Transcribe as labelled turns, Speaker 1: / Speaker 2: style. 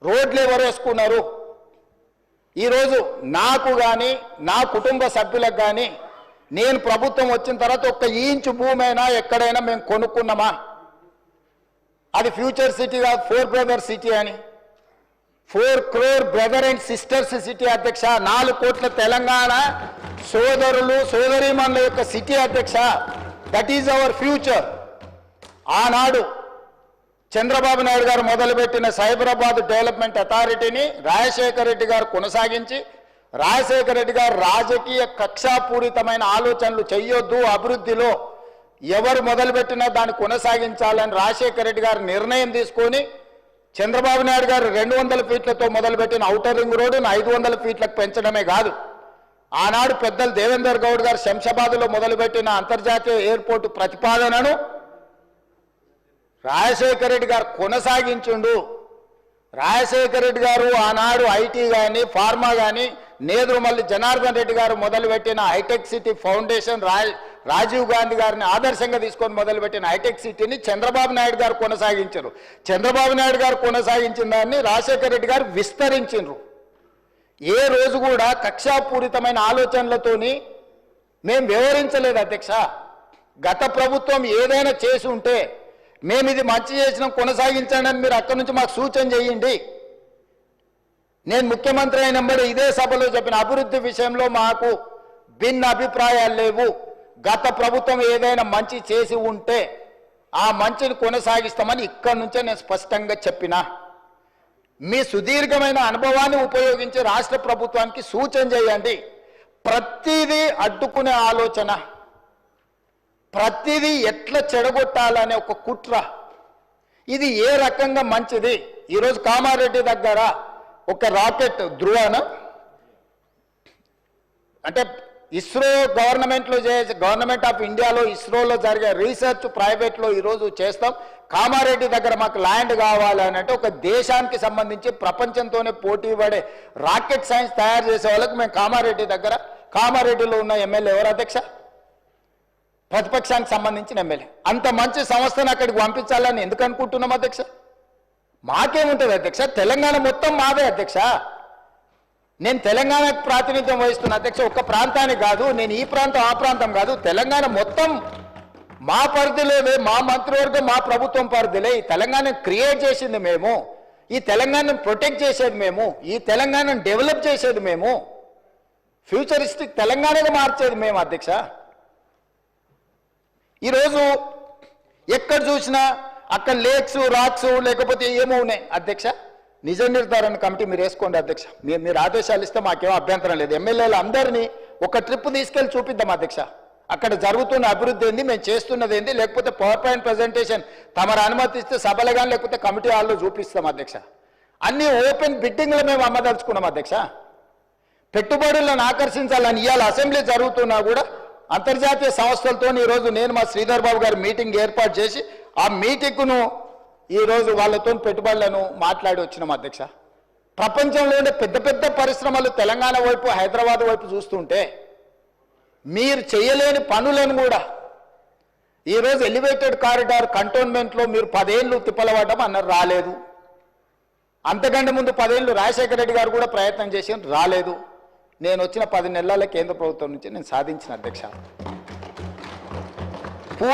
Speaker 1: రోడ్లు ఎవరు వేసుకున్నారు? ఈరోజు నాకు కానీ నా కుటుంబ సభ్యులకు కానీ నేను ప్రభుత్వం వచ్చిన తర్వాత ఒక్క ఇంచు భూమి అయినా ఎక్కడైనా మేము కొనుక్కున్నామా? అది ఫ్యూచర్ సిటీ కాదు, 4 బ్రదర్ సిటీ అని, 4 crore brother and sisters city అధ్యక్ష. 4 కోట్ల తెలంగాణ సోదరులు సోదరీమణుల యొక్క సిటీ అధ్యక్ష. That is our future. ఆనాడు చంద్రబాబు నాయుడు గారు మొదలుపెట్టిన సైబరాబాద్ డెవలప్మెంట్ అథారిటీని రాజశేఖర రెడ్డి గారు కొనసాగించి, రాజశేఖర రెడ్డి గారు రాజకీయ కక్షాపూరితమైన ఆలోచనలు చేయొద్దు, అభివృద్ధిలో ఎవరు మొదలుపెట్టినా దాన్ని కొనసాగించాలని రాజశేఖర రెడ్డి గారు నిర్ణయం తీసుకొని చంద్రబాబు నాయుడు గారు 200 ఫీట్లతో మొదలుపెట్టిన ఔటర్ రింగ్ రోడ్డును 500 ఫీట్లకు పెంచడమే కాదు, ఆనాడు పెద్దలు దేవేందర్ గౌడ్ గారు శంషాబాద్లో మొదలుపెట్టిన అంతర్జాతీయ ఎయిర్పోర్టు ప్రతిపాదనను రాజశేఖర రెడ్డి గారు కొనసాగించుండు. రాజశేఖర రెడ్డి గారు ఆనాడు ఐటీ కానీ ఫార్మా కానీ నేదురుమల్లి జనార్దన్ రెడ్డి గారు మొదలుపెట్టిన హైటెక్ సిటీ ఫౌండేషన్, రాజీవ్ గాంధీ గారిని ఆదర్శంగా తీసుకొని మొదలుపెట్టిన హైటెక్ సిటీని చంద్రబాబు నాయుడు గారు కొనసాగించారు. చంద్రబాబు నాయుడు గారు కొనసాగించిన దాన్ని రాజశేఖర రెడ్డి గారు విస్తరించారు. ఏ రోజు కూడా కక్షాపూరితమైన ఆలోచనలతోని మేము వ్యవహరించలేదు అధ్యక్ష. గత ప్రభుత్వం ఏదైనా చేసి ఉంటే మేము ఇది మంచి చేసినాం కొనసాగించండి అని మీరు అక్కడి నుంచి మాకు సూచన చేయండి. నేను ముఖ్యమంత్రి అయినప్పుడు ఇదే సభలో చెప్పిన అభివృద్ధి విషయంలో మాకు భిన్న అభిప్రాయాలు లేవు. గత ప్రభుత్వం ఏదైనా మంచి చేసి ఉంటే ఆ మంచిని కొనసాగిస్తామని ఇక్కడి నుంచే నేను స్పష్టంగా చెప్పిన. మీ సుదీర్ఘమైన అనుభవాన్ని ఉపయోగించి రాష్ట్ర ప్రభుత్వానికి సూచన చేయండి. ప్రతిదీ అడ్డుకునే ఆలోచన, ప్రతిదీ ఎట్లా చెడగొట్టాలనే ఒక కుట్ర, ఇది ఏ రకంగా మంచిది? ఈరోజు కామారెడ్డి దగ్గర ఒక రాకెట్ ధృవన అంటే ఇస్రో గవర్నమెంట్లో గవర్నమెంట్ ఆఫ్ ఇండియాలో ఇస్రోలో జరిగే రీసెర్చ్ ప్రైవేట్లో ఈరోజు చేస్తాం. కామారెడ్డి దగ్గర మాకు ల్యాండ్ కావాలని అంటే ఒక దేశానికి సంబంధించి ప్రపంచంతోనే పోటీ పడే రాకెట్ సైన్స్ తయారు చేసే వాళ్ళకి మేము కామారెడ్డిలో ఉన్న ఎమ్మెల్యే ఎవరు అధ్యక్ష? ప్రతిపక్షానికి సంబంధించిన ఎమ్మెల్యే. అంత మంచి సంస్థను అక్కడికి పంపించాలని ఎందుకు అనుకుంటున్నాం అధ్యక్ష? మాకేముంటుంది అధ్యక్ష? తెలంగాణ మొత్తం మాదే అధ్యక్ష. నేను తెలంగాణకు ప్రాతినిధ్యం వహిస్తున్న అధ్యక్ష. ఒక్క ప్రాంతానికి కాదు, నేను ఈ ప్రాంతం ఆ ప్రాంతం కాదు, తెలంగాణ మొత్తం మా పరిధిలోనే, మా మంత్రివర్గం మా ప్రభుత్వం పరిధిలే. ఈ తెలంగాణను క్రియేట్ చేసింది మేము, ఈ తెలంగాణను ప్రొటెక్ట్ చేసేది మేము, ఈ తెలంగాణను డెవలప్ చేసేది మేము, ఫ్యూచరిస్టిక్ తెలంగాణగా మార్చేది మేము అధ్యక్ష. ఈరోజు ఎక్కడ చూసినా అక్కడ లేక్స్ రాక్స్ లేకపోతే ఏమో ఉన్నాయి అధ్యక్ష. నిజ నిర్ధారణ కమిటీ మీరు వేసుకోండి అధ్యక్ష. మీరు ఆదేశాలు ఇస్తే మాకేమో అభ్యంతరం లేదు. ఎమ్మెల్యేలు అందరినీ ఒక ట్రిప్ తీసుకెళ్ళి చూపిద్దాం అధ్యక్ష. అక్కడ జరుగుతున్న అభివృద్ధి ఏంది, మేము చేస్తున్నది ఏంది, లేకపోతే పవర్ పాయింట్ ప్రజెంటేషన్ తమరు అనుమతిస్తే సభలు కానీ లేకపోతే కమిటీ హాల్లో చూపిస్తాం అధ్యక్ష. అన్ని ఓపెన్ బిడ్డింగ్లు మేము అమ్మదలుచుకున్నాం అధ్యక్ష. పెట్టుబడులను ఆకర్షించాలని ఇవాళ అసెంబ్లీ జరుగుతున్నా కూడా అంతర్జాతీయ సంస్థలతో ఈరోజు నేను మా శ్రీధర్ బాబు గారు మీటింగ్ ఏర్పాటు చేసి ఆ మీటింగ్ను ఈరోజు వాళ్ళతో పెట్టుబడులను మాట్లాడి వచ్చినాం అధ్యక్ష. ప్రపంచంలోనే పెద్ద పెద్ద పరిశ్రమలు తెలంగాణ వైపు హైదరాబాద్ వైపు చూస్తుంటే మీరు చేయలేని పనులను కూడా ఈరోజు ఎలివేటెడ్ కారిడార్ కంటోన్మెంట్లో మీరు 10 ఏళ్ళు తిప్పలవడం అన్నారు, రాలేదు. అంతకంటే ముందు 10 ఏళ్ళు రాజశేఖర రెడ్డి గారు కూడా ప్రయత్నం చేసి రాలేదు. నేను వచ్చిన 10 నెలల కేంద్ర ప్రభుత్వం నుంచి నేను సాధించిన అధ్యక్ష.